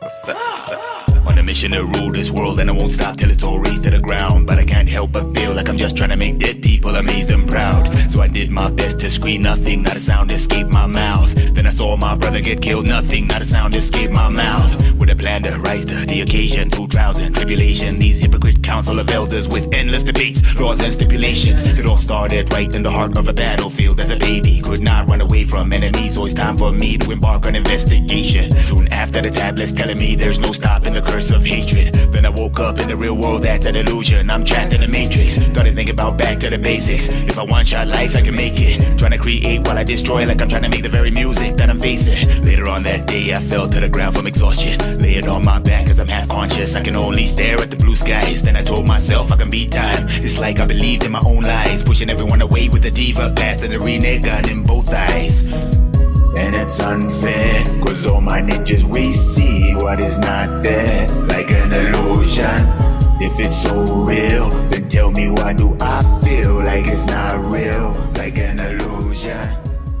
What's up? On a mission to rule this world, and I won't stop till it's all raised to the ground. But I can't help but feel like I'm just trying to make dead people amazed and proud. So I did my best to scream nothing, not a sound escaped my mouth. Then I saw my brother get killed, nothing, not a sound escaped my mouth. With a plan to rise to the occasion through trials and tribulation. These hypocrite council of elders with endless debates, laws and stipulations. It all started right in the heart of a battlefield as a baby. Could not run away from enemies, so it's time for me to embark on investigation. Soon after the tablets telling me there's no stopping the curse of hatred. Then I woke up in the real world, that's an illusion. I'm trapped in the matrix, started thinking about back to the basics. If I one-shot life, I can make it. Trying to create while I destroy, like I'm trying to make the very music that I'm facing. Later on that day, I fell to the ground from exhaustion. Laying on my back cause I'm half conscious. I can only stare at the blue skies. Then I told myself I can beat time. It's like I believed in my own lies, pushing everyone away with the diva path and the renegade gun in both eyes. And it's unfair, cause all my ninjas we see what is not there, like an illusion. If it's so real, then tell me why do I feel like it's not real, like an illusion.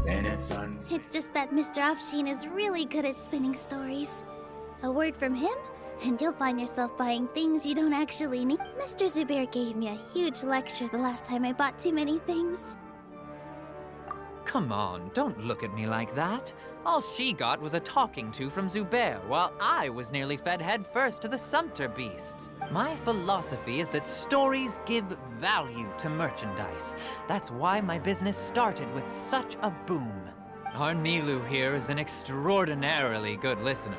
And it's unfair. It's just that Mr. Afshin is really good at spinning stories. A word from him, and you'll find yourself buying things you don't actually need. Mr. Zubair gave me a huge lecture the last time I bought too many things. Come on, don't look at me like that. All she got was a talking to from Zubair, while I was nearly fed headfirst to the sumpter beasts. My philosophy is that stories give value to merchandise. That's why my business started with such a boom. Our Nilou here is an extraordinarily good listener.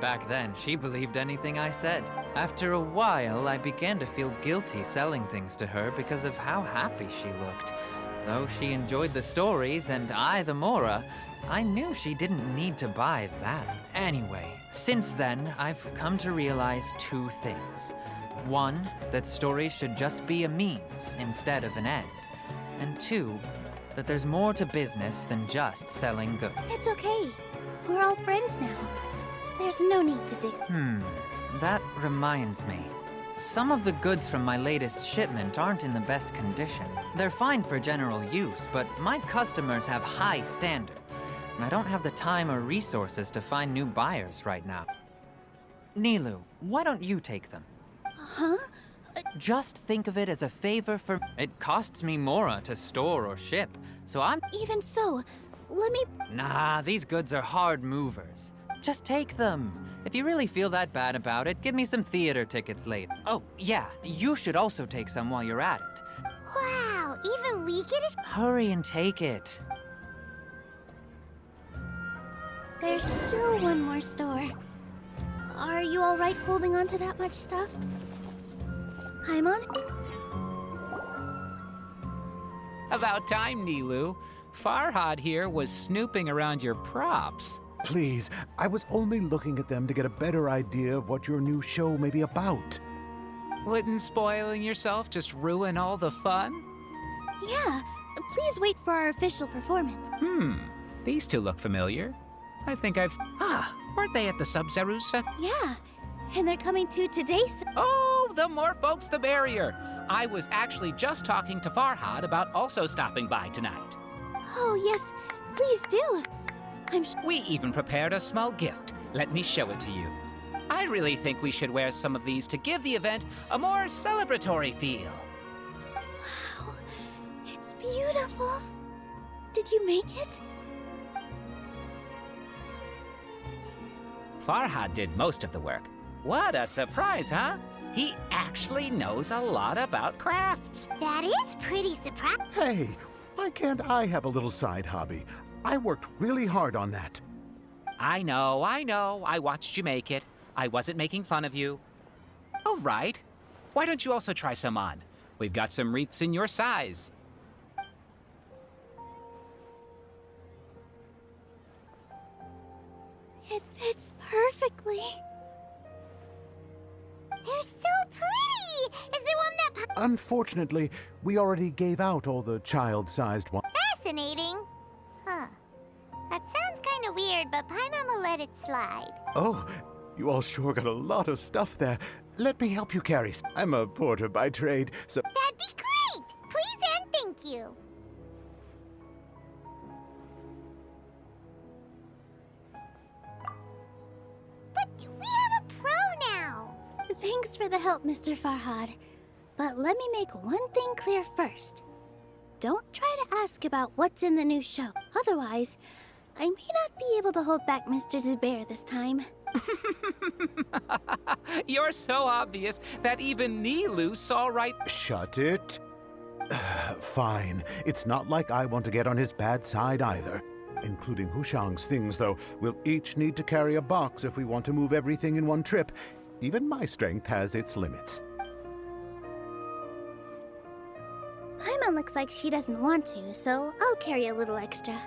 Back then, she believed anything I said. After a while, I began to feel guilty selling things to her because of how happy she looked. Though she enjoyed the stories and I the Mora, I knew she didn't need to buy that. Anyway, since then, I've come to realize two things. One, that stories should just be a means instead of an end. And two, that there's more to business than just selling goods. It's okay. We're all friends now. There's no need to dig. That reminds me. Some of the goods from my latest shipment aren't in the best condition. They're fine for general use, but my customers have high standards, and I don't have the time or resources to find new buyers right now. Nilou, why don't you take them? Huh? Just think of it as a favor for... It costs me Mora to store or ship, so I'm... Even so, let me... Nah, these goods are hard movers. Just take them. If you really feel that bad about it, give me some theater tickets later. Oh, yeah, you should also take some while you're at it. Wow, even we get a... Hurry and take it. There's still one more store. Are you alright holding on to that much stuff? I'm on it. About time, Nilou. Farhad here was snooping around your props. Please, I was only looking at them to get a better idea of what your new show may be about. Wouldn't spoiling yourself just ruin all the fun? Yeah, please wait for our official performance. These two look familiar. I think I've... weren't they at the Sub-Zerus Fest? Yeah, and they're coming to today's... Oh, the more folks the merrier. I was actually just talking to Farhad about also stopping by tonight. Oh, yes, please do. We even prepared a small gift. Let me show it to you. I really think we should wear some of these to give the event a more celebratory feel. Wow, it's beautiful. Did you make it? Farhad did most of the work. What a surprise, huh? He actually knows a lot about crafts. That is pretty surprising. Hey, why can't I have a little side hobby? I worked really hard on that. I know. I watched you make it. I wasn't making fun of you. All right. Why don't you also try some on? We've got some wreaths in your size. It fits perfectly. They're so pretty! Is there one that... Unfortunately, we already gave out all the child-sized ones. Fascinating. Huh. That sounds kind of weird, but Paimon will let it slide. Oh, you all sure got a lot of stuff there. Let me help you carry. I'm a porter by trade, so... That'd be great! Please and thank you. But we have Thanks for the help, Mr. Farhad. But let me make one thing clear first. Don't try to ask about what's in the new show. Otherwise, I may not be able to hold back Mr. Zubair this time. You're so obvious that even Nilou saw right. Shut it. Fine. It's not like I want to get on his bad side either. Including Hushang's things, though. We'll each need to carry a box if we want to move everything in one trip. Even my strength has its limits. Paimon looks like she doesn't want to, so I'll carry a little extra.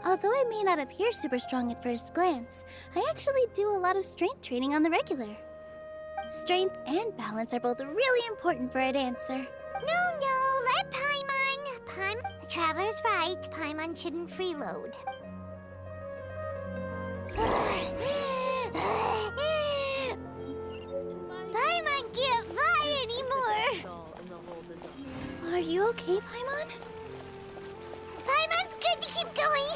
Although I may not appear super strong at first glance, I actually do a lot of strength training on the regular. Strength and balance are both really important for a dancer. No, let Paimon. The Traveler's right. Paimon shouldn't freeload. Paimon can't fly anymore. Are you okay, Paimon? Paimon's good to keep going.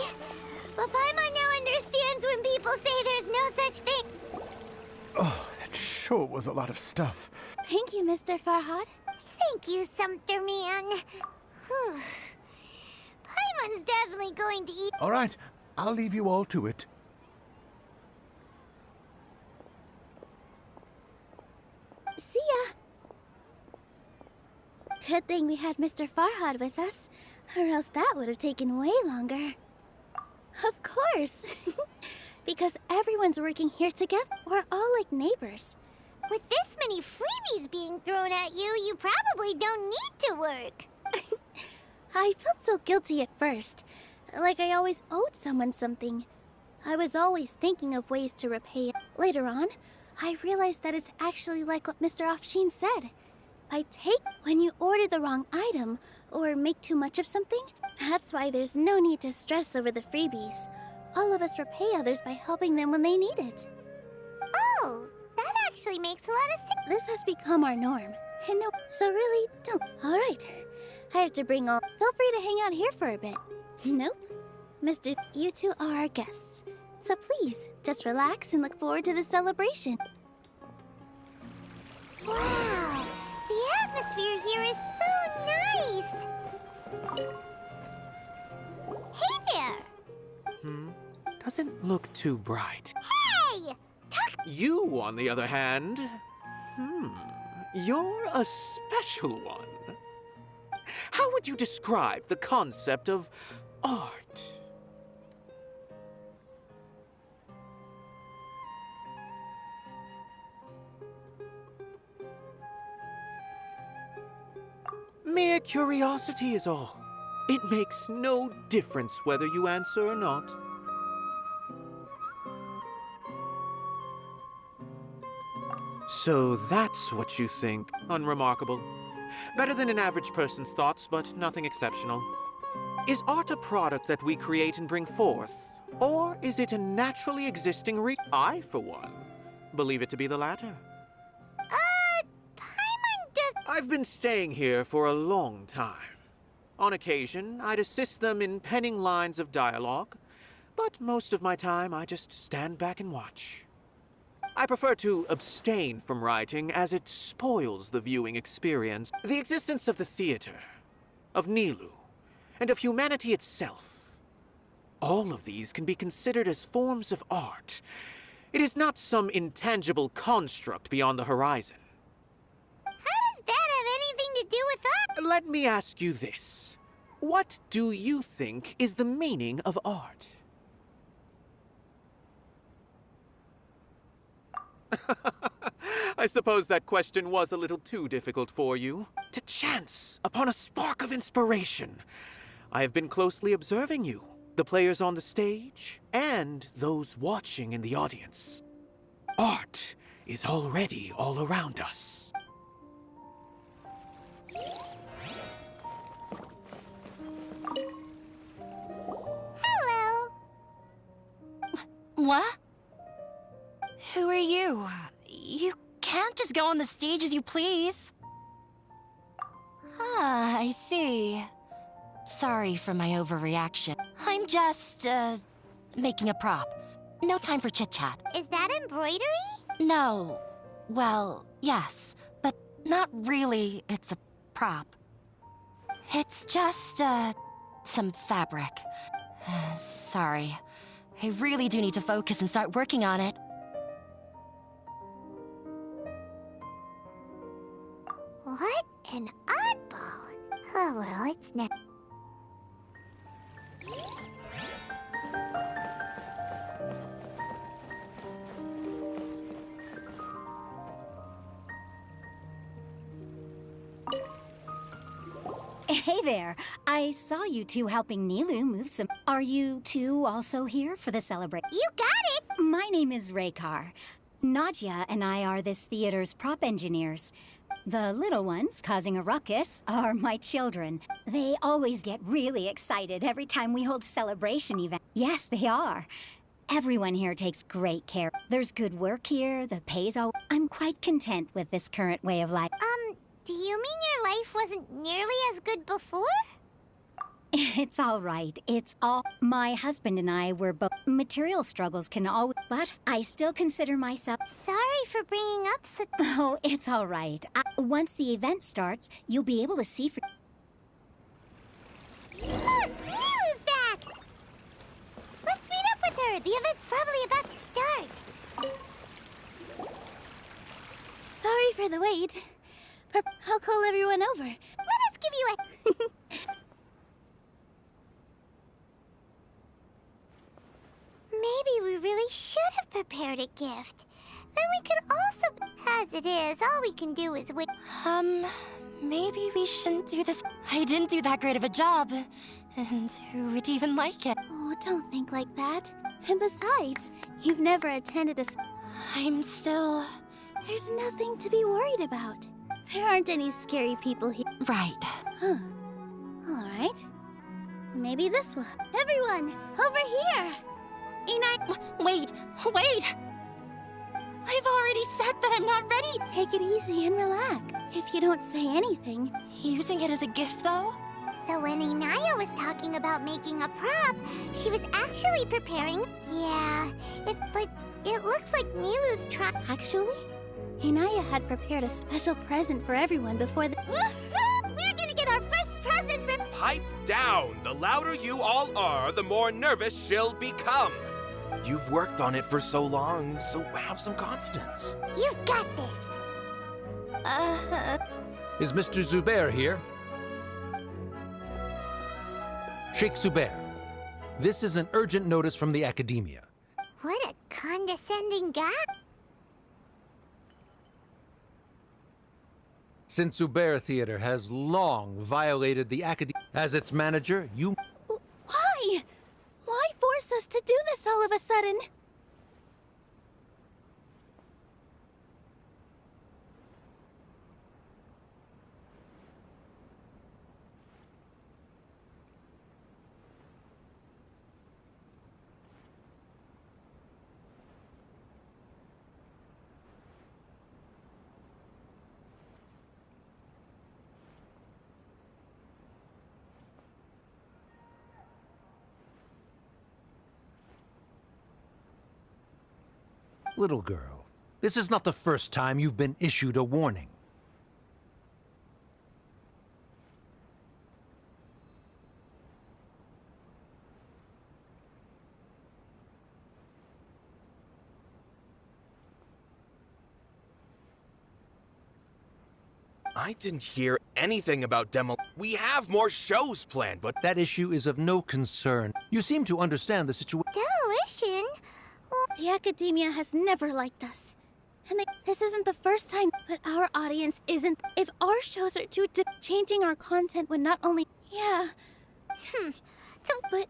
But Paimon now understands when people say there's no such thing. Oh, that sure was a lot of stuff. Thank you, Mr. Farhad. Thank you, Sumpter Man. Whew. Paimon's definitely going to eat. All right, I'll leave you all to it. See ya. Good thing we had Mr. Farhad with us, or else that would have taken way longer. Of course. Because everyone's working here together. We're all like neighbors. With this many freebies being thrown at you, you probably don't need to work. I felt so guilty at first, like I always owed someone something. I was always thinking of ways to repay it. Later on, I realized that it's actually like what Mr. Afshin said. When you order the wrong item, or make too much of something, that's why there's no need to stress over the freebies. All of us repay others by helping them when they need it. Oh, that actually makes a lot of sense. This has become our norm. And no, so really, don't. Alright, I have to bring all. Feel free to hang out here for a bit. Nope. Mr. You two are our guests. So please, just relax and look forward to the celebration. Wow, the atmosphere here is so nice. Hey there. Doesn't look too bright. Hey, You, on the other hand, you're a special one. How would you describe the concept of art? Mere curiosity is all. It makes no difference whether you answer or not. So that's what you think. Unremarkable. Better than an average person's thoughts, but nothing exceptional. Is art a product that we create and bring forth? Or is it a naturally existing I, for one, believe it to be the latter. Paimon does. I've been staying here for a long time. On occasion, I'd assist them in penning lines of dialogue, but most of my time I just stand back and watch. I prefer to abstain from writing as it spoils the viewing experience. The existence of the theater, of Nilou, and of humanity itself. All of these can be considered as forms of art. It is not some intangible construct beyond the horizon. How does that have anything to do with us? Let me ask you this. What do you think is the meaning of art? I suppose that question was a little too difficult for you. To chance upon a spark of inspiration. I have been closely observing you, the players on the stage, and those watching in the audience. Art is already all around us. Hello. What? Who are you? You can't just go on the stage as you please. Ah, I see. Sorry for my overreaction. I'm just, making a prop. No time for chit-chat. Is that embroidery? No, Well, yes, but not really. It's a prop. It's just, some fabric. Sorry. I really do need to focus and start working on it. What an oddball. Oh well, it's never. Hey there. I saw you two helping Nilou move some. Are you two also here for the celebration? You got it! My name is Raykar. Nadia and I are this theater's prop engineers. The little ones causing a ruckus are my children. They always get really excited every time we hold a celebration event. Yes, they are. Everyone here takes great care. There's good work here, the pay's all. I'm quite content with this current way of life. Do you mean your life wasn't nearly as good before? It's all right. It's all. My husband and I were both. Material struggles can always. But I still consider myself. Sorry for bringing up such. Oh, it's all right. Once the event starts, you'll be able to see for. Look! Nilou's back! Let's meet up with her. The event's probably about to start. Sorry for the wait. I'll call everyone over. Let us give you a... Maybe we really should have prepared a gift. Then we could also... As it is, all we can do is wait. Maybe we shouldn't do this. I didn't do that great of a job. And who would even like it? Oh, don't think like that. And besides, you've never attended a... I'm still... There's nothing to be worried about. There aren't any scary people here. Right. Huh. All right. Maybe this one. Everyone, over here! Wait! I've already said that I'm not ready! Take it easy and relax. If you don't say anything... Using it as a gift, though? So when Inaya was talking about making a prop, she was actually preparing... Yeah, but it looks like Nilou's trying... Actually, Inaya had prepared a special present for everyone before the... We're gonna get our first present for... Pipe down! The louder you all are, the more nervous she'll become. You've worked on it for so long, so have some confidence. You've got this. Is Mr. Zubair here? Sheikh Zubair, this is an urgent notice from the Academia. What a condescending guy. Since Zubair Theater has long violated the Academia, as its manager, you... Why? Why force us to do this all of a sudden? Little girl, this is not the first time you've been issued a warning. I didn't hear anything about demo. We have more shows planned, but That issue is of no concern. You seem to understand the situation. Demolition? The Academia has never liked us. And this isn't the first time, but our audience isn't. If our shows are too changing our content would not only... Yeah. But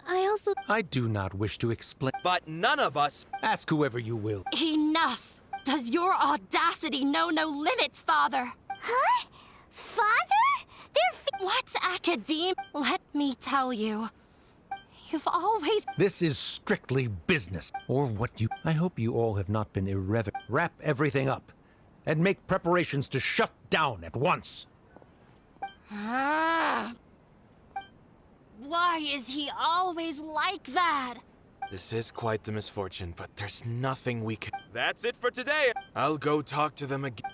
I also... I do not wish to explain. but none of us... Ask whoever you will. Enough! Does your audacity know no limits, Father? Huh? Father? What, Academe? Let me tell you. You've always... This is strictly business. Or what you... I hope you all have not been irreverent. Wrap everything up. And make preparations to shut down at once. Why is he always like that? This is quite the misfortune, but there's nothing we can... That's it for today! I'll go talk to them again.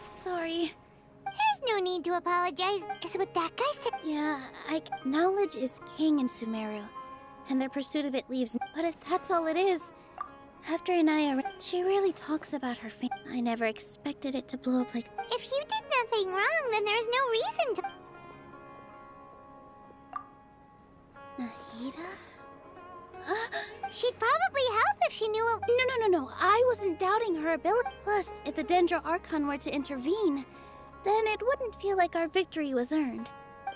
Sorry. There's no need to apologize. Is what that guy said. Yeah, knowledge is king in Sumeru, and their pursuit of it leaves. But if that's all it is, after Inaya, she rarely talks about her family. I never expected it to blow up like. If you did nothing wrong, then there's no reason to. Nahida? She'd probably help if she knew it. No. I wasn't doubting her ability. Plus, if the Dendro Archon were to intervene, then it wouldn't feel like our victory was earned.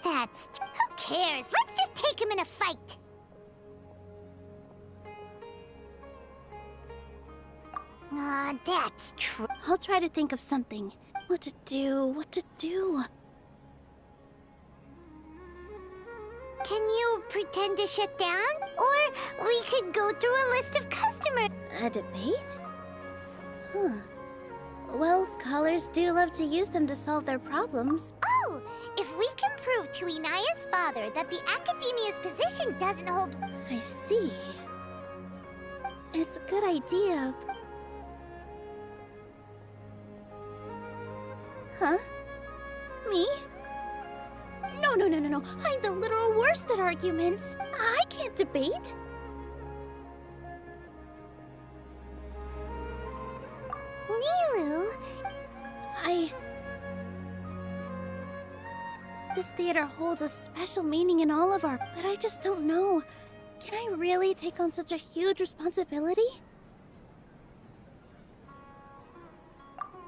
That's. Who cares? Let's just take him in a fight. That's true. I'll try to think of something. What to do. Can you pretend to shut down? Or we could go through a list of customers. A debate? Huh. Well, scholars do love to use them to solve their problems. Oh, if we can prove to Inaya's father that the Academia's position doesn't hold... I see. It's a good idea. Huh? Me? No. I'm the literal worst at arguments. I can't debate. Nilou? This theater holds a special meaning in all of our... But I just don't know. Can I really take on such a huge responsibility?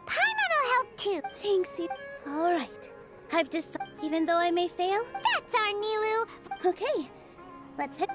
Paimon will help too. Thanks, you... Alright. I've decided... Even though I may fail? That's our Nilou. Okay. Let's hit...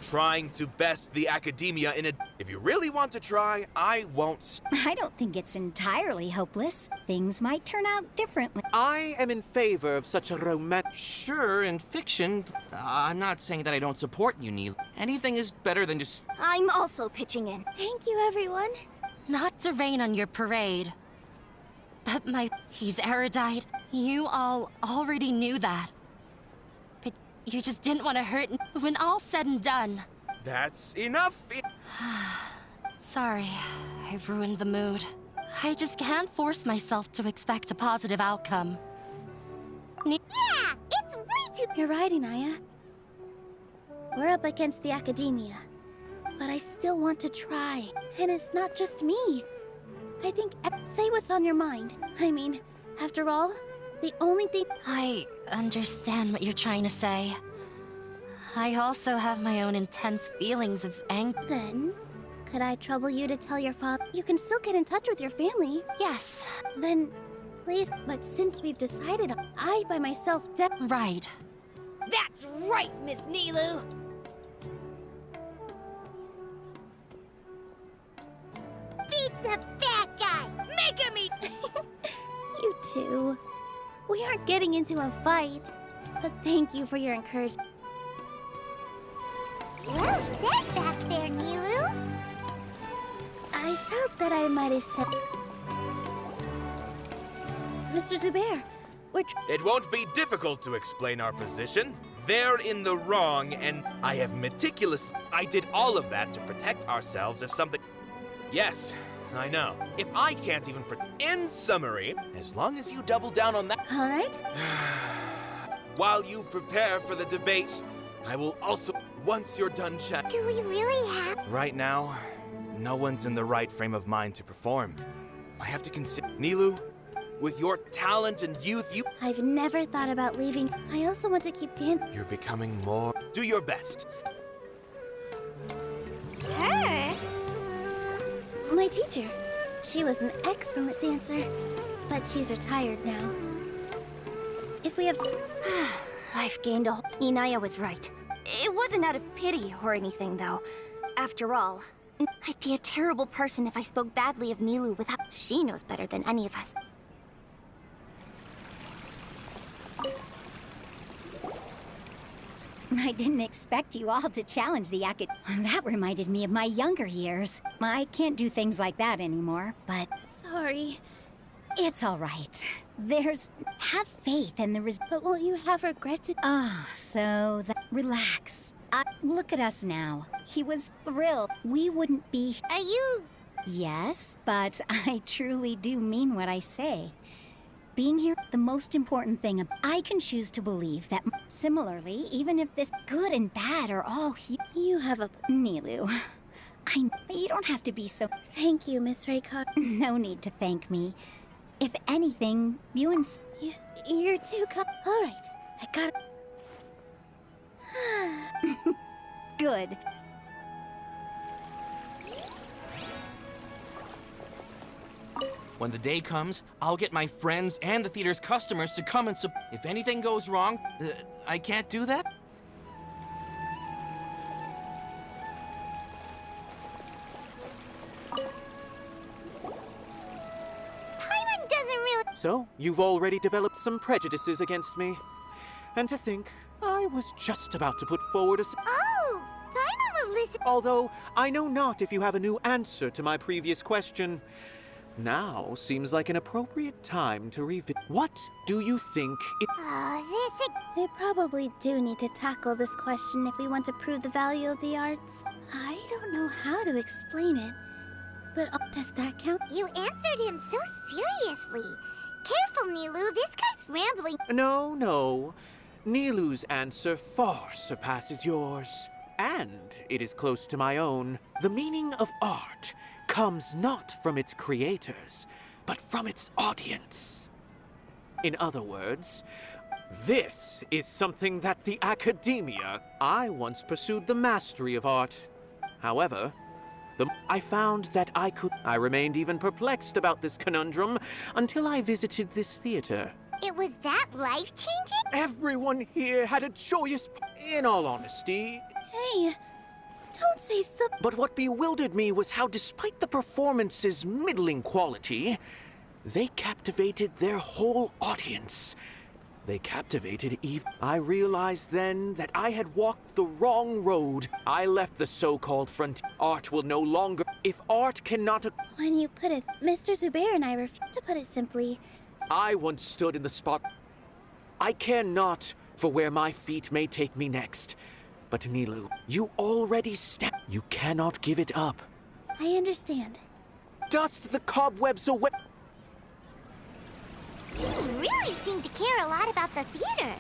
Trying to best the Academia in a... If you really want to try, I won't... I don't think it's entirely hopeless. Things might turn out differently. I am in favor of such a romantic... Sure, in fiction, I'm not saying that I don't support you, Nilou. Anything is better than just... I'm also pitching in. Thank you, everyone. Not to rain on your parade. But he's erudite. You all already knew that. But you just didn't want to hurt when all's said and done. That's enough! Sorry, I ruined the mood. I just can't force myself to expect a positive outcome. Yeah, it's way too... You're right, Inaya. We're up against the Academia. But I still want to try. And it's not just me. I think... Say what's on your mind. I mean, after all, the only thing... I understand what you're trying to say. I also have my own intense feelings of anger. Then, could I trouble you to tell your father? You can still get in touch with your family. Yes. Then, please. But since we've decided, I by myself Right. That's right, Miss Nilou. Beat the bad guy! Make him eat. You too. We aren't getting into a fight. But thank you for your encouragement. Well said back there, Nilou. I felt that I might have said... Mr. Zubair, It won't be difficult to explain our position. They're in the wrong, and I have meticulously... I did all of that to protect ourselves if something... Yes, I know. If I can't even... In summary, as long as you double down on that... All right? While you prepare for the debate, I will also... Once you're done chat... Do we really have... Right now, no one's in the right frame of mind to perform. I have to consider... Nilou, with your talent and youth, I've never thought about leaving. I also want to keep dancing. You're becoming more... Do your best. Her? My teacher. She was an excellent dancer, but she's retired now. If we have to... I've gained a... Inaya was right. It wasn't out of pity or anything, though. After all, I'd be a terrible person if I spoke badly of Nilou without... She knows better than any of us. I didn't expect you all to challenge the That reminded me of my younger years. I can't do things like that anymore, but Sorry, it's all right. Have faith in the but won't you have regrets? Relax. Look at us now. He was thrilled. We wouldn't be... Are you... Yes, but I truly do mean what I say. Being here, the most important thing, I can choose to believe that similarly, even if this good and bad are all You have a... Nilou, you don't have to be so... Thank you, Miss Raycar. No need to thank me. If anything, you're too All right, I got it. good. When the day comes, I'll get my friends and the theater's customers to come and If anything goes wrong, I can't do that? Paimon doesn't really... So, you've already developed some prejudices against me. And to think, I was just about to put forward a... Oh! Paimon will listen... Although, I know not if you have a new answer to my previous question. Now seems like an appropriate time to revisit. What do you think it... We probably do need to tackle this question if we want to prove the value of the arts. I don't know how to explain it, but does that count? You answered him so seriously. Careful, Nilou, this guy's rambling. No. Nilou's answer far surpasses yours. And it is close to my own. The meaning of art comes not from its creators, but from its audience. In other words, this is something that the academia... I once pursued the mastery of art. However, I found that I remained even perplexed about this conundrum until I visited this theater. It was that life-changing? Everyone here had a joyous... In all honesty... Hey, don't say so... But what bewildered me was how, despite the performance's middling quality, they captivated their whole audience. They captivated even... I realized then that I had walked the wrong road. I left the so-called frontier. Art will no longer... If art cannot... When you put it, Mr. Zubair and I refuse to put it simply. I once stood in the spot. I care not for where my feet may take me next. But Nilou, you already You cannot give it up. I understand. Dust the cobwebs away. You really seem to care a lot about the theater.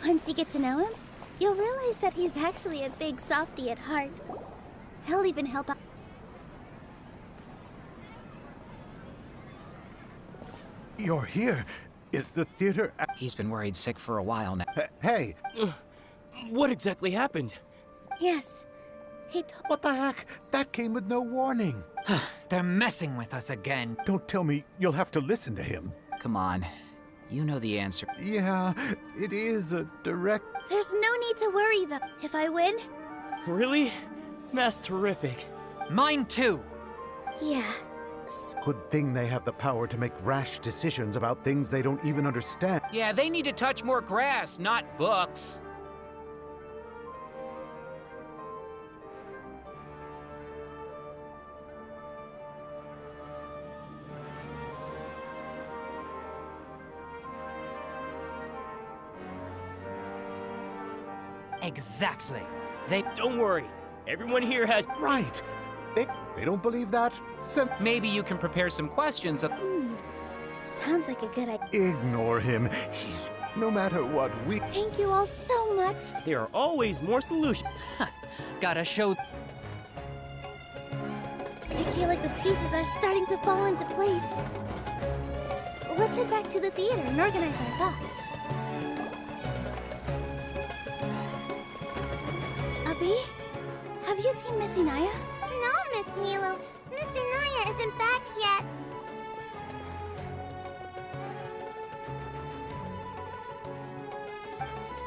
Once you get to know him, you'll realize that he's actually a big softie at heart. He'll even help out. You're here. Is the theater... He's been worried sick for a while now. Hey! What exactly happened? Yes. He told... What the heck? That came with no warning. They're messing with us again. Don't tell me you'll have to listen to him. Come on. You know the answer. Yeah, it is a direct... There's no need to worry, though. If I win... Really? That's terrific. Mine too. Yeah. Good thing they have the power to make rash decisions about things they don't even understand. Yeah, they need to touch more grass, not books. Exactly. Don't worry. Everyone here has... Right. They don't believe that? Maybe you can prepare some questions. Sounds like a good idea. Ignore him. He's... No matter what we... Thank you all so much. There are always more solutions. Gotta show... I feel like the pieces are starting to fall into place. Let's head back to the theater and organize our thoughts. Abi, have you seen Miss Inaya? No, Miss Nilou. Miss Inaya isn't back yet.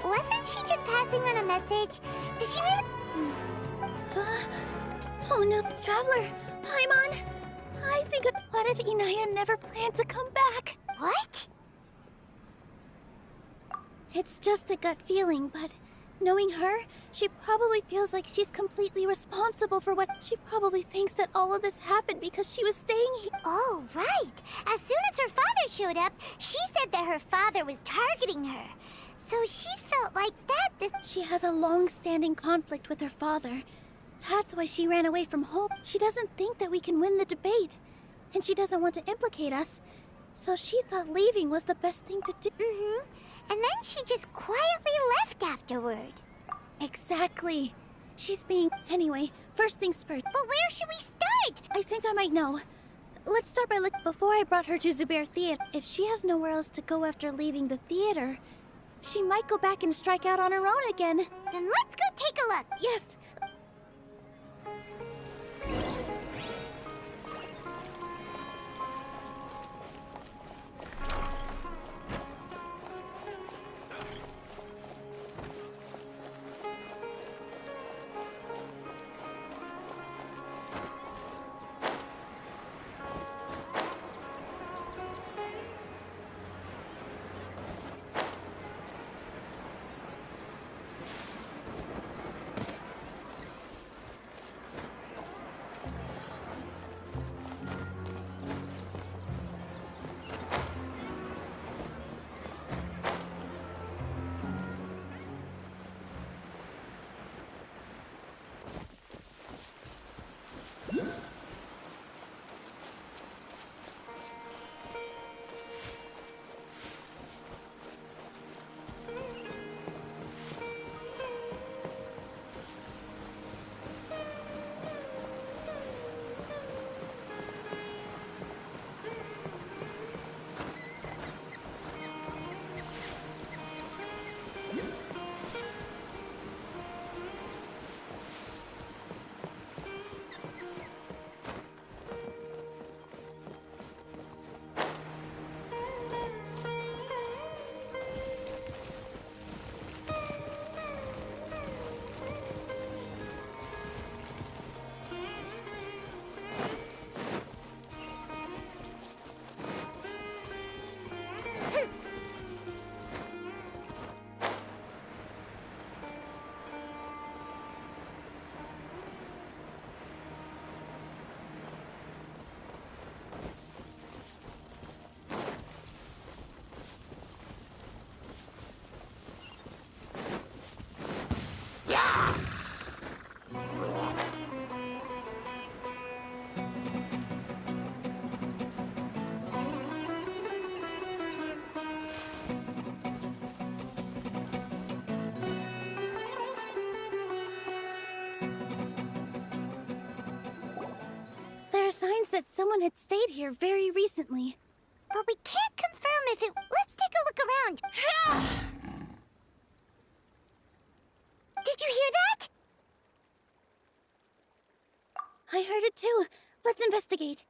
Wasn't she just passing on a message? Did she really? Oh no, Traveler! Paimon! I think, what if Inaya never planned to come back? What? It's just a gut feeling, but knowing her, she probably feels like she's completely responsible for what... She probably thinks that all of this happened because she was staying here. Oh, right. As soon as her father showed up, she said that her father was targeting her. So she's felt like that this... She has a long-standing conflict with her father. That's why she ran away from home. She doesn't think that we can win the debate. And she doesn't want to implicate us. So she thought leaving was the best thing to do. Mm-hmm. And then she just quietly left afterward. Exactly. She's being... Anyway, first things first. But where should we start? I think I might know. Let's start by looking... Before I brought her to Zubair Theater, if she has nowhere else to go after leaving the theater, she might go back and strike out on her own again. Then let's go take a look. Yes. There are signs that someone had stayed here very recently. But we can't confirm if it... Let's take a look around. Did you hear that? I heard it too. Let's investigate.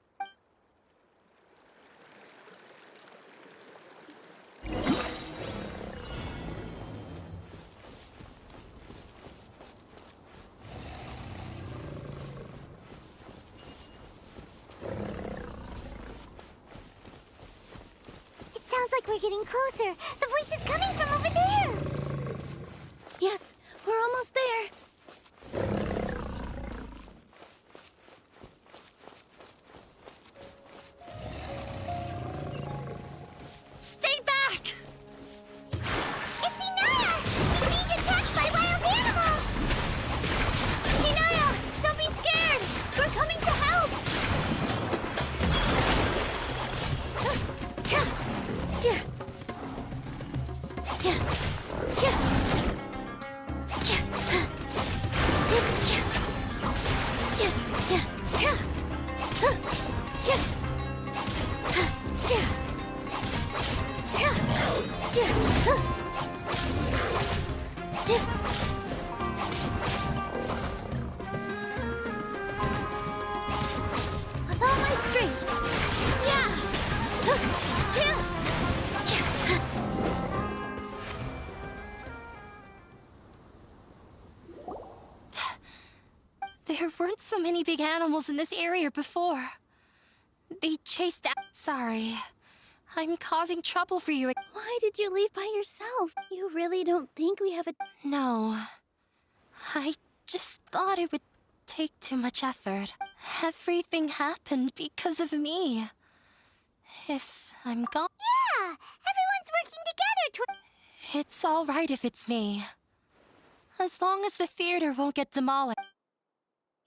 Sounds like we're getting closer. The voice is coming from over there. Yes, we're almost there. Stay back! It's Inaya! She's being attacked by wild animals! Inaya, don't be scared! We're coming to help! Yeah. With all my strength. too many big animals in this area before. They chased out. Sorry. I'm causing trouble for you. Why did you leave by yourself? You really don't think we have a... No. I just thought it would take too much effort. Everything happened because of me. If I'm gone... Yeah! Everyone's working together to... It's all right if it's me. As long as the theater won't get demolished.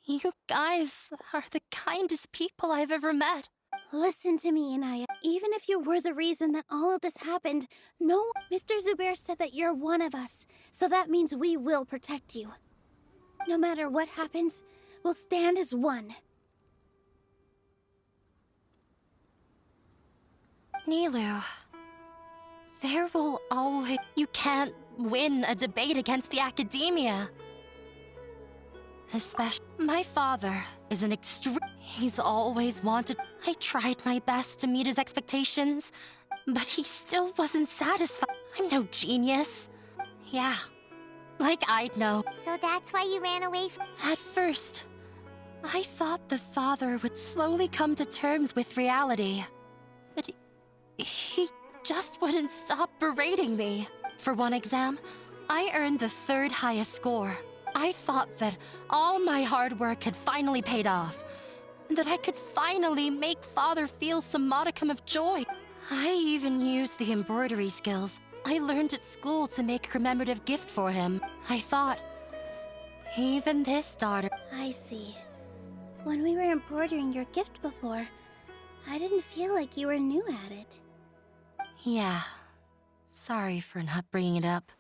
You guys are the kindest people I've ever met. Listen to me, Inaya. Even if you were the reason that all of this happened, Mr. Zubair said that you're one of us, so that means we will protect you. No matter what happens, we'll stand as one. Nilou, there will always... You can't win a debate against the academia. Especially... My father is an extreme... He's always wanted... I tried my best to meet his expectations, but he still wasn't satisfied. I'm no genius. Yeah, like I'd know. So that's why you ran away from... At first, I thought the father would slowly come to terms with reality. But he just wouldn't stop berating me. For one exam, I earned the 3rd highest score. I thought that all my hard work had finally paid off, and that I could finally make Father feel some modicum of joy. I even used the embroidery skills I learned at school to make a commemorative gift for him. I thought, even this daughter... I see. When we were embroidering your gift before, I didn't feel like you were new at it. Yeah. Sorry for not bringing it up.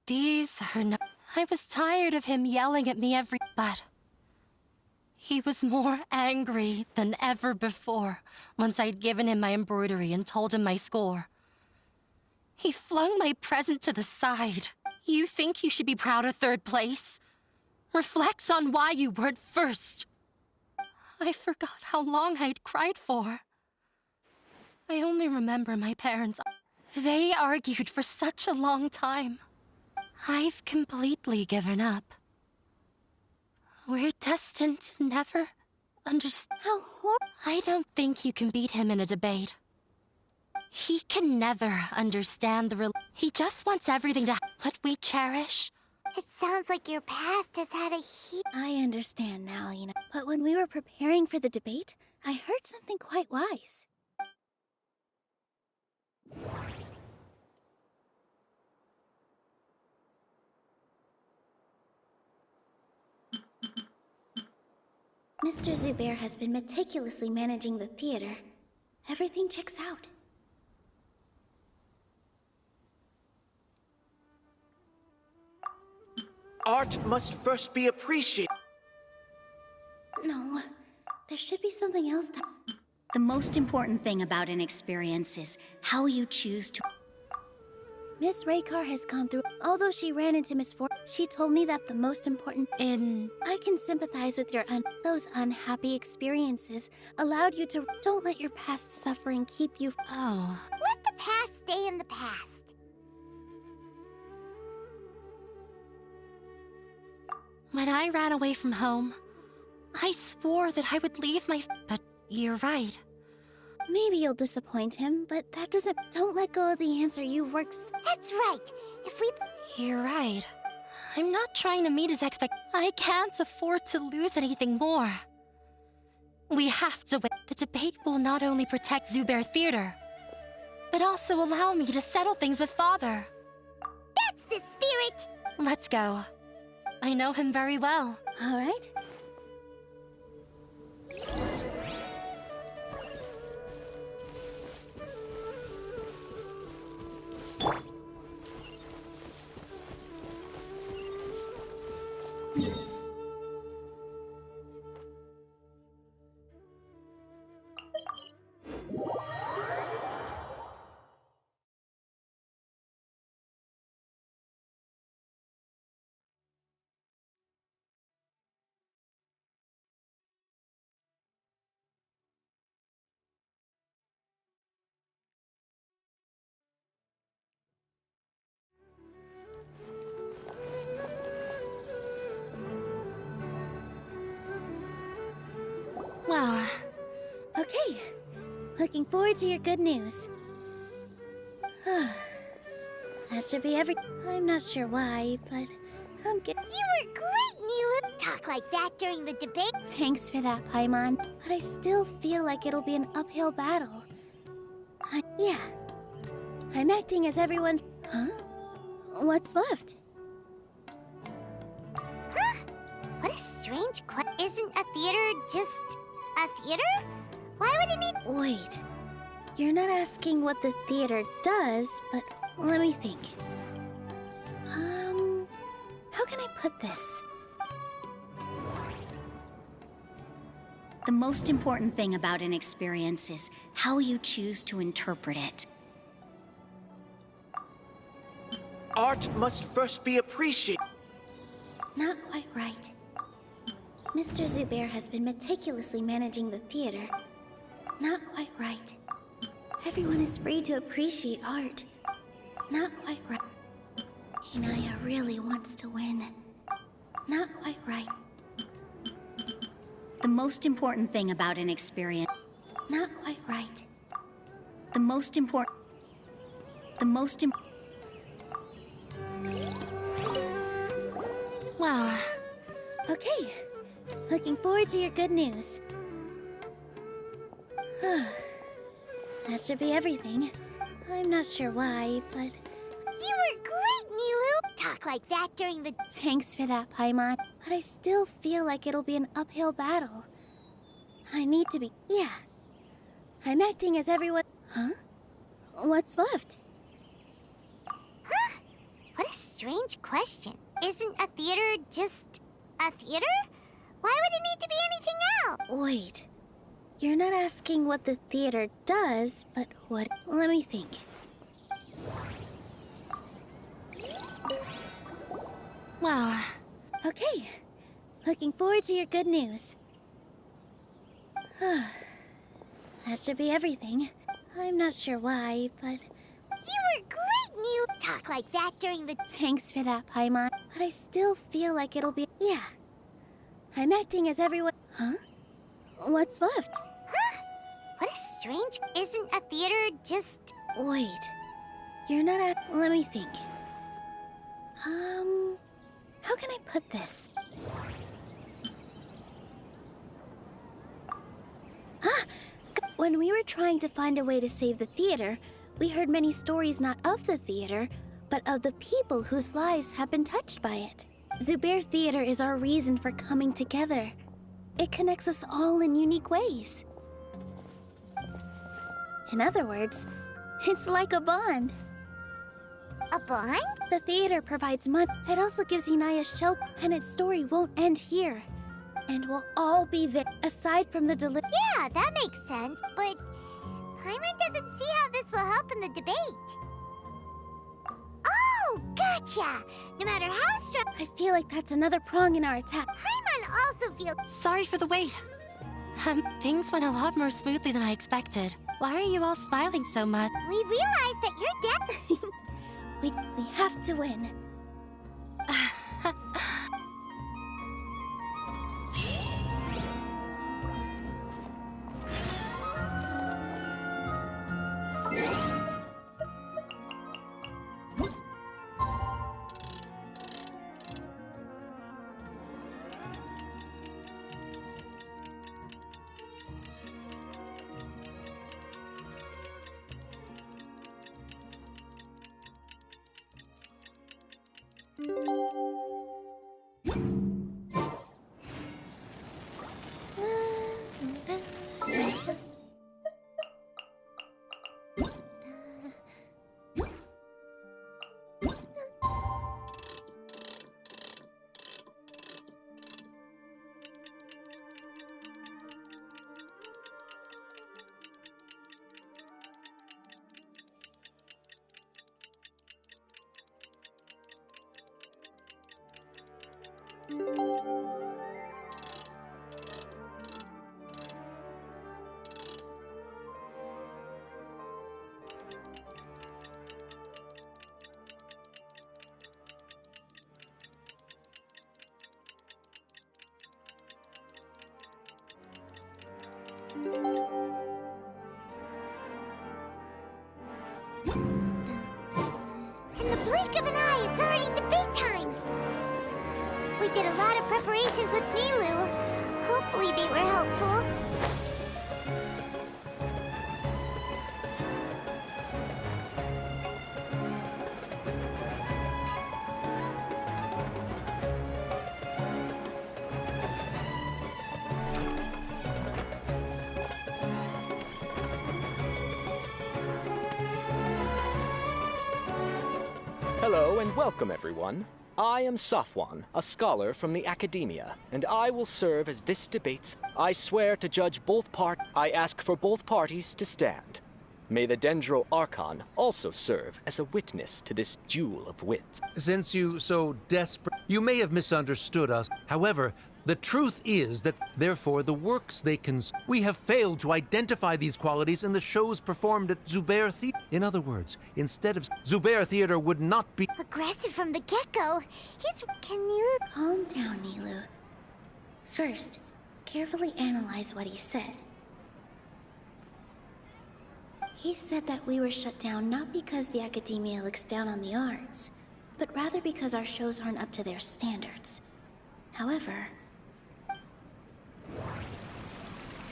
These are no... I was tired of him yelling at me but he was more angry than ever before once I'd given him my embroidery and told him my score. He flung my present to the side. You think you should be proud of 3rd place? Reflect on why you weren't 1st. I forgot how long I'd cried for. I only remember my parents. They argued for such a long time. I've completely given up. We're destined to never understand. I don't think you can beat him in a debate. He can never understand he just wants everything to what we cherish. It sounds like your past has had a I understand now, but when we were preparing for the debate, I heard something quite wise. Mr. Zubair has been meticulously managing the theater. Everything checks out. Art must first be appreciated. No, there should be something else that... The most important thing about an experience is how you choose to... Miss Raykar has gone through... Although she ran into misfortune, she told me that the most important... I can sympathize with your those unhappy experiences allowed you to... Don't let your past suffering keep you... Oh. Let the past stay in the past. When I ran away from home, I swore that I would leave my... But you're right. Maybe you'll disappoint him, but that doesn't... Don't let go of the answer you worked... That's right. If we... You're right. I'm not trying to meet his I can't afford to lose anything more. We have to win. The debate will not only protect Zubair Theater, but also allow me to settle things with Father. That's the spirit! Let's go. I know him very well. All right. Looking forward to your good news. That should be I'm not sure why, but I'm good. You were great, Nilou! Talk like that during the debate. Thanks for that, Paimon. But I still feel like it'll be an uphill battle. Yeah. I'm acting as everyone's... Huh? What's left? Huh? What a strange question. Isn't a theater just a theater? Why would it need... Wait. You're not asking what the theater does, but let me think. How can I put this? The most important thing about an experience is how you choose to interpret it. Art must first be appreciated. Not quite right. Mr. Zubair has been meticulously managing the theater. Not quite right. Everyone is free to appreciate art. Not quite right. Inaya really wants to win. Not quite right. The most important thing about an experience... Not quite right. The most important... Well... Okay. Looking forward to your good news. That should be everything. I'm not sure why, but... You were great, Nilou! Talk like that during the... Thanks for that, Paimon. But I still feel like it'll be an uphill battle. I need to be... Yeah. I'm acting as everyone... Huh? What's left? Huh? What a strange question. Isn't a theater just a theater? Why would it need to be anything else? Wait. You're not asking what the theater does, but what... Let me think. Well... Okay. Looking forward to your good news. That should be everything. I'm not sure why, but... You were great, Nilou! Talk like that during the... Thanks for that, Paimon. But I still feel like it'll be... Yeah. I'm acting as everyone... Huh? What's left? Huh? What a strange... Isn't a theater just... Wait. You're not Let me think. How can I put this? When we were trying to find a way to save the theater, we heard many stories not of the theater, but of the people whose lives have been touched by it. Zubair Theater is our reason for coming together. It connects us all in unique ways. In other words, it's like a bond. A bond? The theater provides money. It also gives Inaya shelter, and its story won't end here. And we'll all be there, aside from the Yeah, that makes sense, but Paimon doesn't see how this will help in the debate. Oh, gotcha! No matter how strong... I feel like that's another prong in our attack. Paimon also feels... Sorry for the wait. Things went a lot more smoothly than I expected. Why are you all smiling so much? We realized that you're dead. We have to win. In the blink of an eye, it's already debate time! We did a lot of preparations with Nilou. Hopefully they were helpful. Hello and welcome, everyone. I am Safwan, a scholar from the academia, and I will serve as this debate's. I swear to judge both I ask for both parties to stand. May the Dendro Archon also serve as a witness to this duel of wits. Since you so desperate, you may have misunderstood us. However, the truth is that, therefore, the works they we have failed to identify these qualities in the shows performed at Zubair Theater. In other words, instead of Zubair Theater would not be Aggressive from the get-go. Can Nilou... Calm down, Nilou. First, carefully analyze what he said. He said that we were shut down not because the academia looks down on the arts, but rather because our shows aren't up to their standards. However,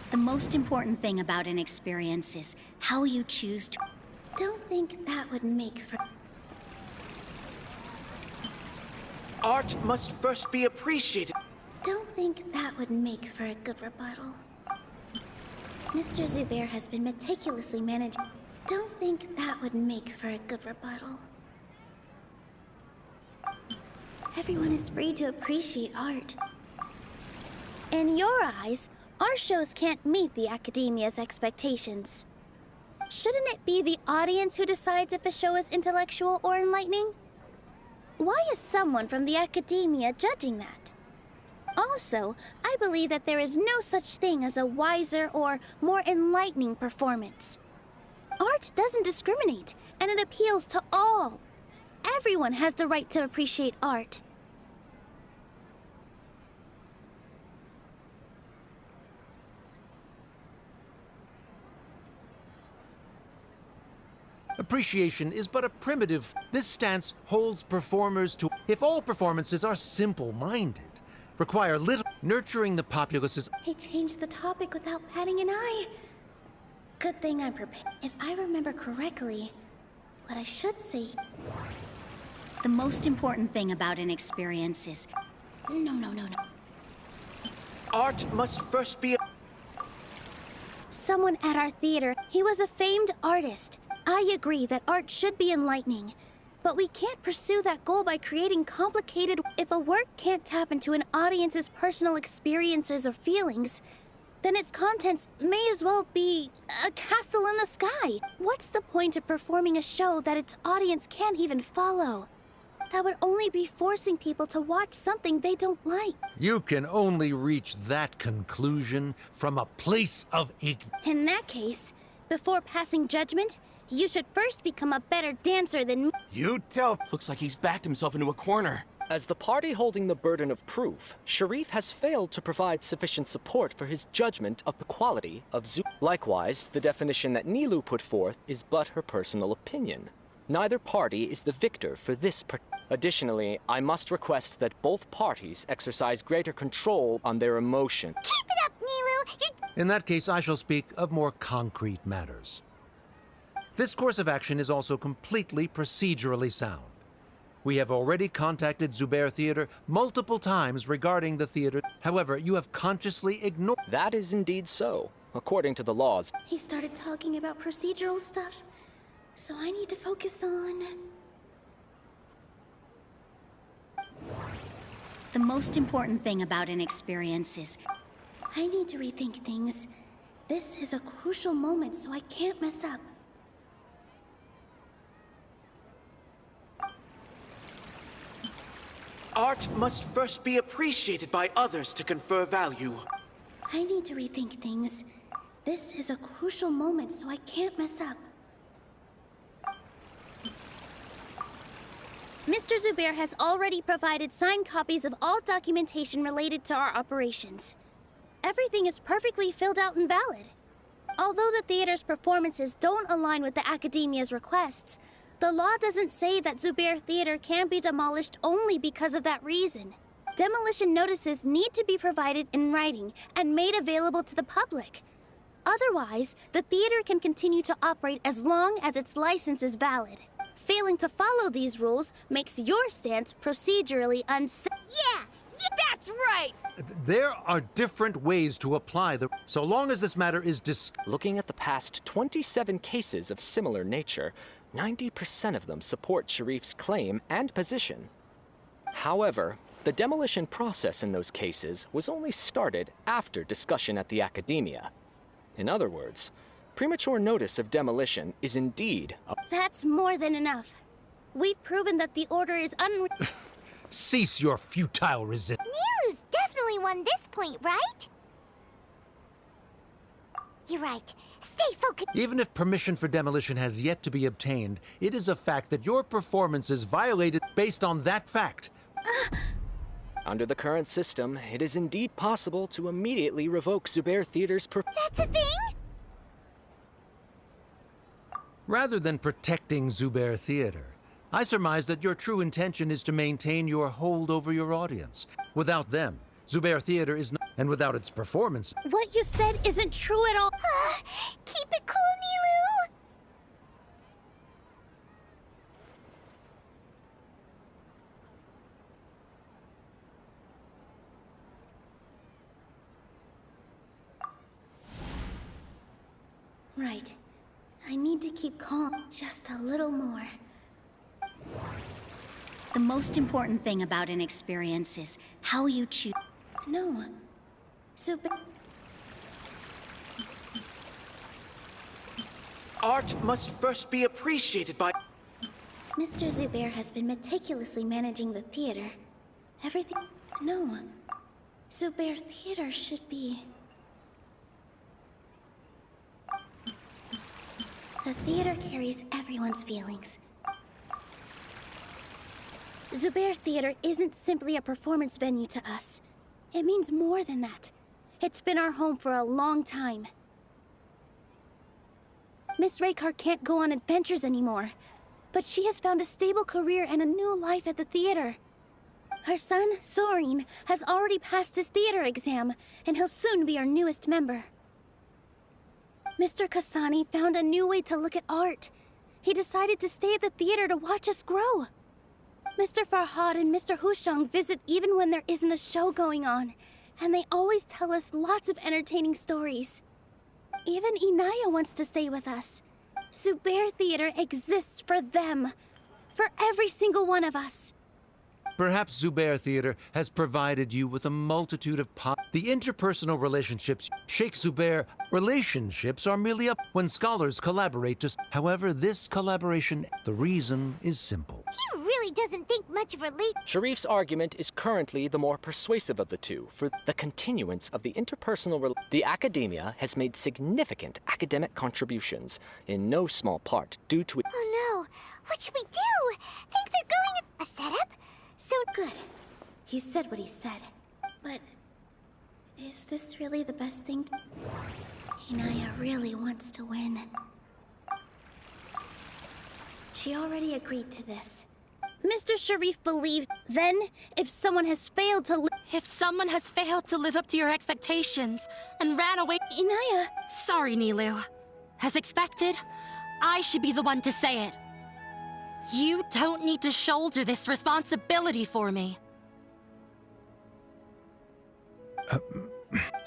The most important thing about an experience is how you choose to... Don't think that would make for... Art must first be appreciated. Don't think that would make for a good rebuttal. Mr. Zubair has been meticulously managed. Don't think that would make for a good rebuttal. Everyone is free to appreciate art. In your eyes, our shows can't meet the academia's expectations. Shouldn't it be the audience who decides if a show is intellectual or enlightening? Why is someone from the academia judging that? Also, I believe that there is no such thing as a wiser or more enlightening performance. Art doesn't discriminate, and it appeals to all. Everyone has the right to appreciate art. Appreciation is but a primitive. This stance holds performers to. If all performances are simple-minded, require little nurturing the populace's. He changed the topic without batting an eye. Good thing I'm prepared. If I remember correctly, what I should say... The most important thing about an experience is... No. Art must first be... Someone at our theater, he was a famed artist. I agree that art should be enlightening, but we can't pursue that goal by creating complicated... If a work can't tap into an audience's personal experiences or feelings, then its contents may as well be a castle in the sky. What's the point of performing a show that its audience can't even follow? That would only be forcing people to watch something they don't like. You can only reach that conclusion from a place of ignorance. In that case, before passing judgment, you should first become a better dancer than me. You tell. Looks like he's backed himself into a corner. As the party holding the burden of proof, Sharif has failed to provide sufficient support for his judgment of the quality of Zu. Likewise, the definition that Nilou put forth is but her personal opinion. Neither party is the victor for this Additionally, I must request that both parties exercise greater control on their emotion. Keep it up, Nilou! In that case, I shall speak of more concrete matters. This course of action is also completely procedurally sound. We have already contacted Zubair Theater multiple times regarding the theater. However, you have consciously ignored... That is indeed so, according to the laws. He started talking about procedural stuff, so I need to focus on... The most important thing about an experience is... I need to rethink things. This is a crucial moment, so I can't mess up. Art must first be appreciated by others to confer value. I need to rethink things. This is a crucial moment, so I can't mess up. Mr. Zubair has already provided signed copies of all documentation related to our operations. Everything is perfectly filled out and valid. Although the theater's performances don't align with the Academia's requests, the law doesn't say that Zubair Theater can be demolished only because of that reason. Demolition notices need to be provided in writing and made available to the public. Otherwise, the theater can continue to operate as long as its license is valid. Failing to follow these rules makes your stance procedurally unsafe. Yeah, that's right! There are different ways to apply the... So long as this matter is Looking at the past 27 cases of similar nature, 90% of them support Sharif's claim and position. However, the demolition process in those cases was only started after discussion at the Academia. In other words, premature notice of demolition is indeed a... That's more than enough. We've proven that the order is Cease your futile resistance. Nilou's definitely won this point, right? You're right. Stay focused. Even if permission for demolition has yet to be obtained, it is a fact that your performance is violated based on that fact. Under the current system, it is indeed possible to immediately revoke Zubair Theater's That's a thing? Rather than protecting Zubair Theater, I surmise that your true intention is to maintain your hold over your audience. Without them, Zubair Theater is not... And without its performance... What you said isn't true at all. Keep it cool, Nilou! Right. I need to keep calm just a little more. The most important thing about an experience is how you choose. No. Art must first be appreciated by... Mr. Zubair has been meticulously managing the theater. Everything... No. Zubair Theater should be... The theater carries everyone's feelings. Zubair Theater isn't simply a performance venue to us. It means more than that. It's been our home for a long time. Miss Raykar can't go on adventures anymore, but she has found a stable career and a new life at the theater. Her son, Sorin, has already passed his theater exam, and he'll soon be our newest member. Mr. Kasani found a new way to look at art. He decided to stay at the theater to watch us grow. Mr. Farhad and Mr. Hushang visit even when there isn't a show going on, and they always tell us lots of entertaining stories. Even Inaya wants to stay with us. Zubair Theater exists for them. For every single one of us. Perhaps Zubair Theater has provided you with a multitude of the interpersonal relationships. Sheikh Zubair relationships are merely up when scholars collaborate to... However, this collaboration, the reason is simple. He really doesn't think much of Sharif's argument is currently the more persuasive of the two for the continuance of the interpersonal The Academia has made significant academic contributions, in no small part due to... Oh no! What should we do? Things are going... A setup? So good. He said what he said. But... is this really the best thing to... Inaya really wants to win. She already agreed to this. Mr. Sharif believes... Then, if someone has failed to If someone has failed to live up to your expectations and ran away... Inaya... Sorry, Nilou. As expected, I should be the one to say it. You don't need to shoulder this responsibility for me.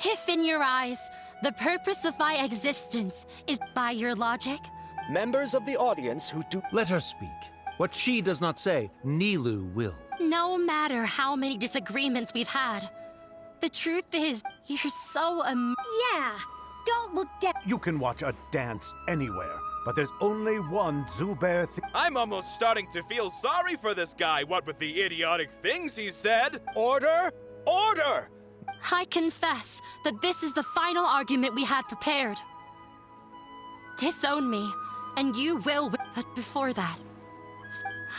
If in your eyes, the purpose of my existence is by your logic... Members of the audience who do... Let her speak. What she does not say, Nilou will. No matter how many disagreements we've had, the truth is, you're so Yeah! Don't look down. You can watch a dance anywhere, but there's only one Zubair I'm almost starting to feel sorry for this guy, what with the idiotic things he said. Order! Order! I confess that this is the final argument we had prepared. Disown me, and you will. But before that,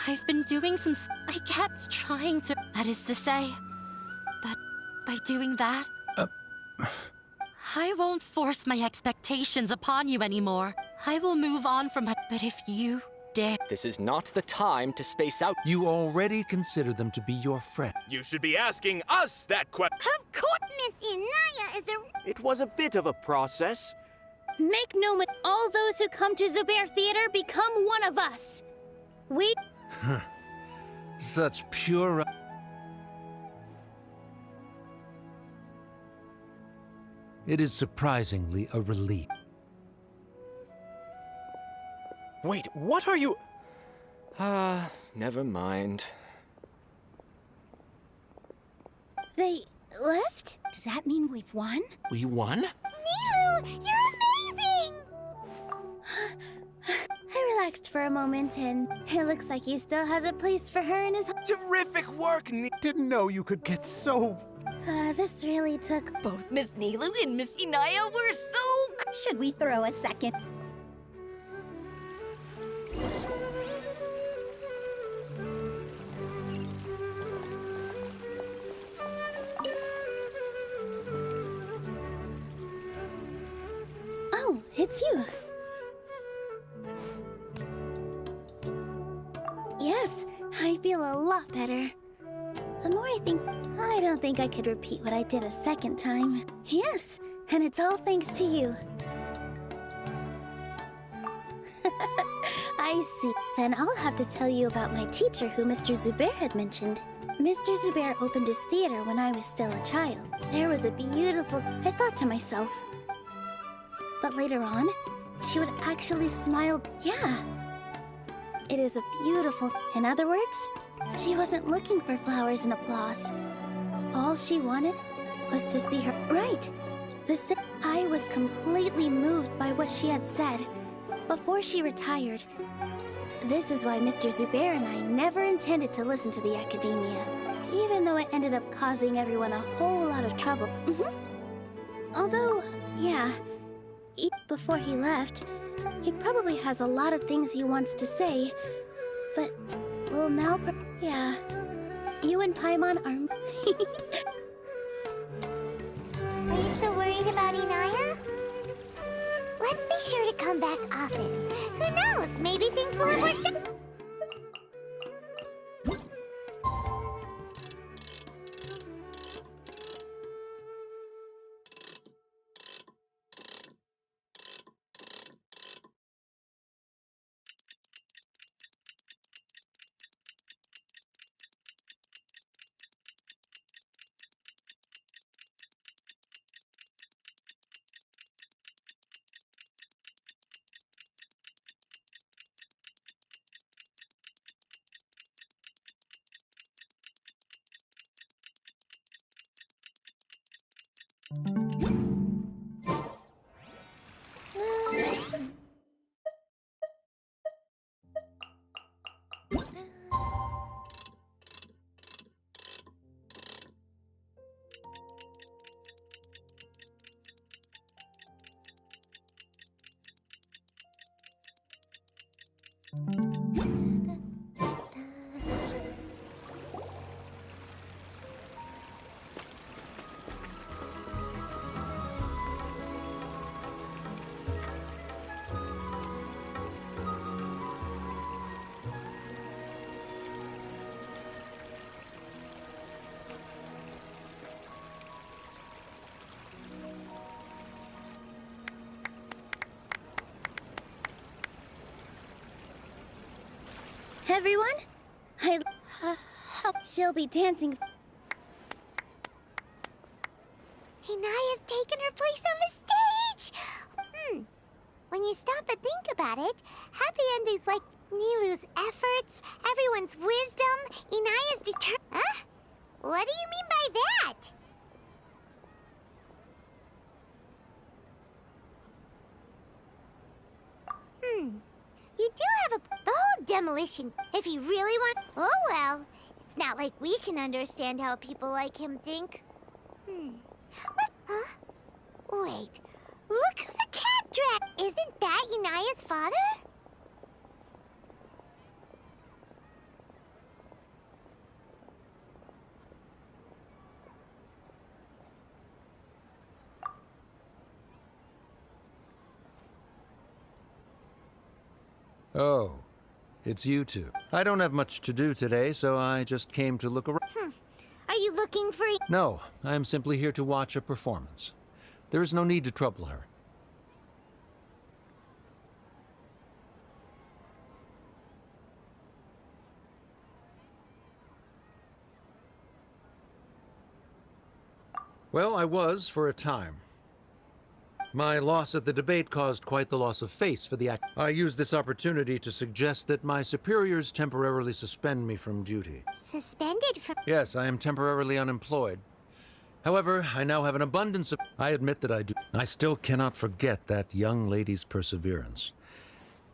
I've been doing some... I kept trying to... That is to say, but by doing that, I won't force my expectations upon you anymore. I will move on from my... But if you dare... This is not the time to space out. You already consider them to be your friend. You should be asking us that question. Of course, Miss Inaya is a... It was a bit of a process. Make no mistake, all those who come to Zubair Theater become one of us. We... Such pure... It is surprisingly a relief. Wait, what are you... never mind. They left? Does that mean we've won? We won? Nilou, you're amazing! I relaxed for a moment, and it looks like he still has a place for her in his... Terrific work, Didn't know you could get so... This really took... Both Miss Nilou and Miss Inaya were so... Should we throw a second? Oh, it's you. Yes, I feel a lot better. The more I think, I don't think I could repeat what I did a second time. Yes, and it's all thanks to you. I see. Then I'll have to tell you about my teacher who Mr. Zubair had mentioned. Mr. Zubair opened his theater when I was still a child. There was a beautiful... I thought to myself. But later on, she would actually smile. Yeah. It is a beautiful... In other words, she wasn't looking for flowers and applause. All she wanted was to see her... Right! I was completely moved by what she had said before she retired. This is why Mr. Zubair and I never intended to listen to the academia, even though it ended up causing everyone a whole lot of trouble. Although, yeah, before he left, he probably has a lot of things he wants to say, but will now... Yeah, you and Paimon are... Are you still worried about Inaya? Let's be sure to come back often. Who knows? Maybe things will have worked out. Everyone, she'll be dancing. Inaya's taken her place on the stage! When you stop and think about it, happy endings like Nilou's efforts, everyone's wisdom, Inaya's Huh? What do you mean by that? You do have the whole demolition, if you really want... Oh well, it's not like we can understand how people like him think. What? Huh? Wait, look who the cat dragged! Isn't that Inaya's father? Oh, it's you two. I don't have much to do today, so I just came to look around. Are you looking for... No, I am simply here to watch a performance. There is no need to trouble her. Well, I was for a time. My loss at the debate caused quite the loss of face for the act. I used this opportunity to suggest that my superiors temporarily suspend me from duty. Suspended from... Yes, I am temporarily unemployed. However, I now have an abundance of... I admit that I do. I still cannot forget that young lady's perseverance.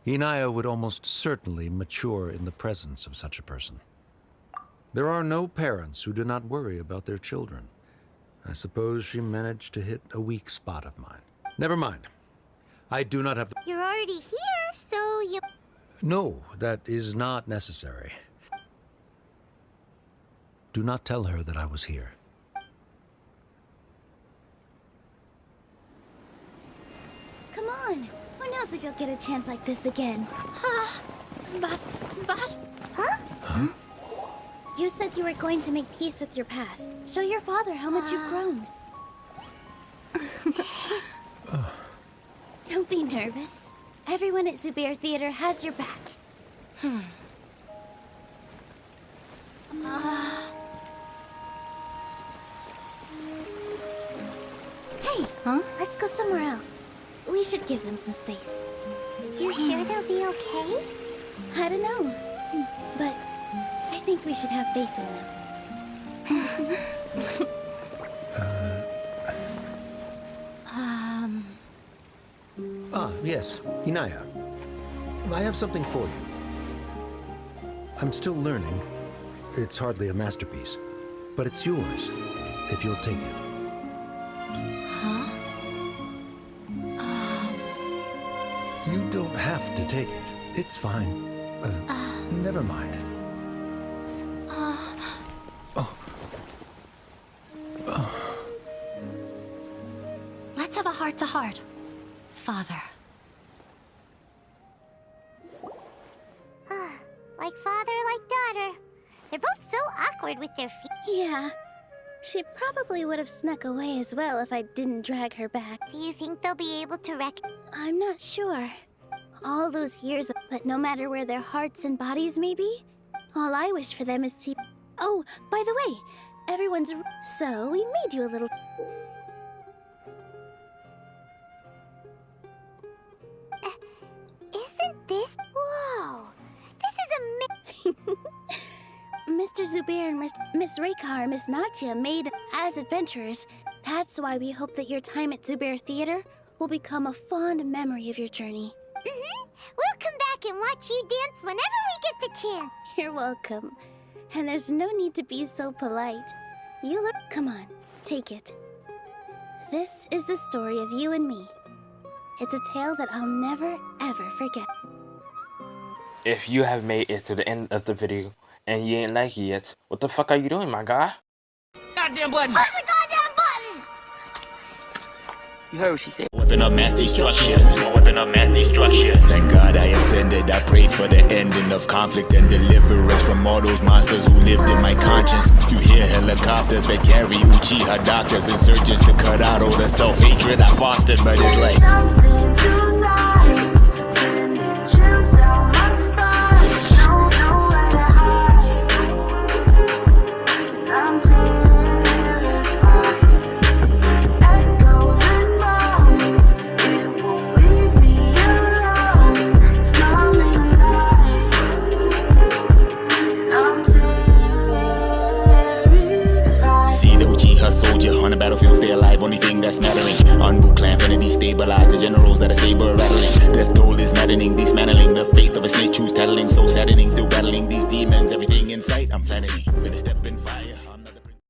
Inaya would almost certainly mature in the presence of such a person. There are no parents who do not worry about their children. I suppose she managed to hit a weak spot of mine. Never mind. I do not have the... You're already here, so you... No, that is not necessary. Do not tell her that I was here. Come on. Who knows if you'll get a chance like this again? But... Huh? Huh? You said you were going to make peace with your past. Show your father how much you've grown. Don't be nervous. Everyone at Zubair Theater has your back. Hey, let's go somewhere else. We should give them some space. You're sure they'll be okay? I don't know, but I think we should have faith in them. Yes, Inaya. I have something for you. I'm still learning. It's hardly a masterpiece, but it's yours, if you'll take it. You don't have to take it. It's fine. Never mind. Let's have a heart-to-heart. Father. Like father, like daughter. They're both so awkward with their feet. Yeah. She probably would have snuck away as well if I didn't drag her back. Do you think they'll be able to I'm not sure. All those years, but no matter where their hearts and bodies may be, all I wish for them is to... Oh, by the way, everyone's... So, we made you a little... Isn't this... Whoa! This is Mr. Zubair and Miss Raykar and Miss Nadja made as adventurers. That's why we hope that your time at Zubair Theater will become a fond memory of your journey. We'll come back and watch you dance whenever we get the chance. You're welcome. And there's no need to be so polite. You look... Come on, take it. This is the story of you and me. It's a tale that I'll never, ever forget. If you have made it to the end of the video and you ain't like it yet, what the fuck are you doing, my guy? Goddamn button! Push the goddamn button! You heard what she said. Weapon of mass destruction. Weapon of mass destruction. Thank God I ascended. I prayed for the ending of conflict and deliverance from all those monsters who lived in my conscience. You hear helicopters that carry Uchiha doctors and surgeons to cut out all the self-hatred I fostered, but it's like... Soldier on the battlefield, stay alive, only thing that's mattering. Unboot clan, vanity stabilized, the generals that are saber rattling. Death toll is maddening, dismantling the faith of a snake, choose tattling. So saddening, still battling these demons, everything in sight, I'm flattening. Finna step in fire.